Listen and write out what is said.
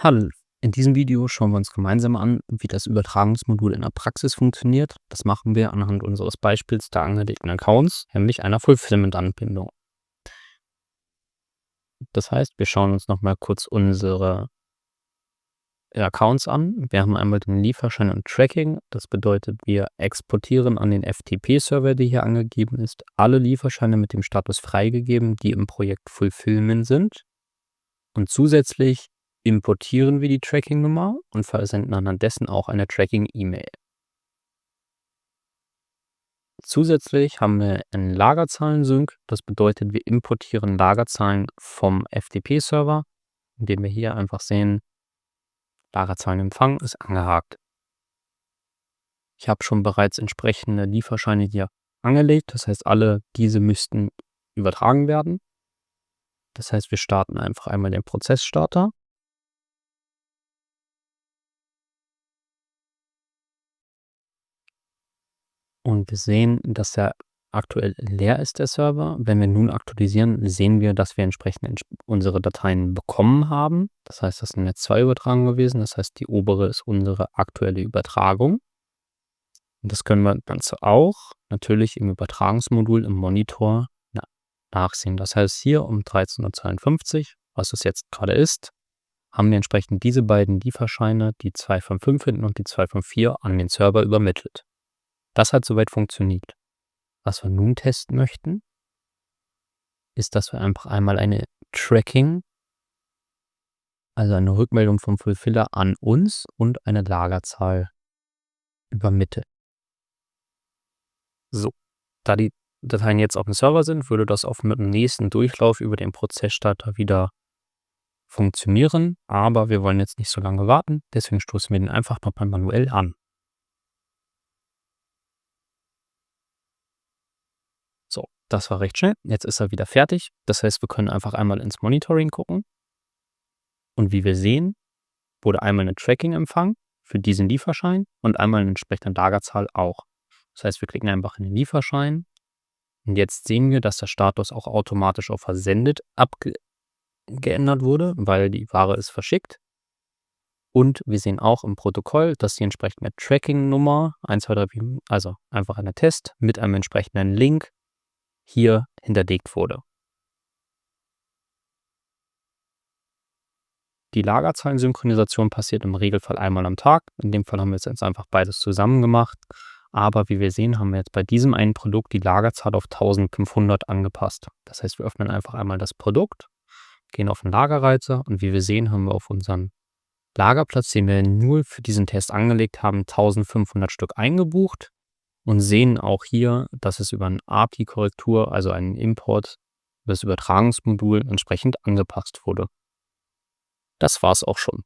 Hallo, in diesem Video schauen wir uns gemeinsam an, wie das Übertragungsmodul in der Praxis funktioniert. Das machen wir anhand unseres Beispiels der angelegten Accounts, nämlich einer Fulfillment-Anbindung. Das heißt, wir schauen uns nochmal kurz unsere Accounts an. Wir haben einmal den Lieferschein und Tracking. Das bedeutet, wir exportieren an den FTP-Server, der hier angegeben ist, alle Lieferscheine mit dem Status freigegeben, die im Projekt Fulfillment sind. Und zusätzlich importieren wir die Tracking-Nummer und versenden anhand dessen auch eine Tracking-E-Mail. Zusätzlich haben wir einen Lagerzahlen-Sync. Das bedeutet, wir importieren Lagerzahlen vom FTP-Server, indem wir hier einfach sehen, Lagerzahlenempfang ist angehakt. Ich habe schon bereits entsprechende Lieferscheine hier angelegt. Das heißt, alle diese müssten übertragen werden. Das heißt, wir starten einfach einmal den Prozessstarter. Und wir sehen, dass er aktuell leer ist, der Server. Wenn wir nun aktualisieren, sehen wir, dass wir entsprechend unsere Dateien bekommen haben. Das heißt, das sind jetzt 2 Übertragungen gewesen. Das heißt, die obere ist unsere aktuelle Übertragung. Und das können wir Ganze auch natürlich im Übertragungsmodul im Monitor nachsehen. Das heißt, hier um 13:52 Uhr, was es jetzt gerade ist, haben wir entsprechend diese beiden Lieferscheine, die 255 hinten und die 254, an den Server übermittelt. Das hat soweit funktioniert. Was wir nun testen möchten, ist, dass wir einfach einmal eine Tracking, also eine Rückmeldung vom Fulfiller an uns und eine Lagerzahl übermitteln. So, da die Dateien jetzt auf dem Server sind, würde das auch mit dem nächsten Durchlauf über den Prozessstarter wieder funktionieren, aber wir wollen jetzt nicht so lange warten, deswegen stoßen wir den einfach nochmal manuell an. So, das war recht schnell. Jetzt ist er wieder fertig. Das heißt, wir können einfach einmal ins Monitoring gucken. Und wie wir sehen, wurde einmal eine Tracking-Empfang für diesen Lieferschein und einmal eine entsprechende Lagerzahl auch. Das heißt, wir klicken einfach in den Lieferschein und jetzt sehen wir, dass der Status auch automatisch auf versendet geändert wurde, weil die Ware ist verschickt. Und wir sehen auch im Protokoll, dass die entsprechende Tracking-Nummer 1234, also einfach eine Test mit einem entsprechenden Link hier hinterlegt wurde. Die Lagerzahlen-Synchronisation passiert im Regelfall einmal am Tag. In dem Fall haben wir jetzt einfach beides zusammen gemacht. Aber wie wir sehen, haben wir jetzt bei diesem einen Produkt die Lagerzahl auf 1500 angepasst. Das heißt, wir öffnen einfach einmal das Produkt, gehen auf den Lagerreiter und wie wir sehen, haben wir auf unseren Lagerplatz, den wir nur für diesen Test angelegt haben, 1500 Stück eingebucht und sehen auch hier, dass es über eine API-Korrektur, also einen Import, das Übertragungsmodul entsprechend angepasst wurde. Das war's auch schon.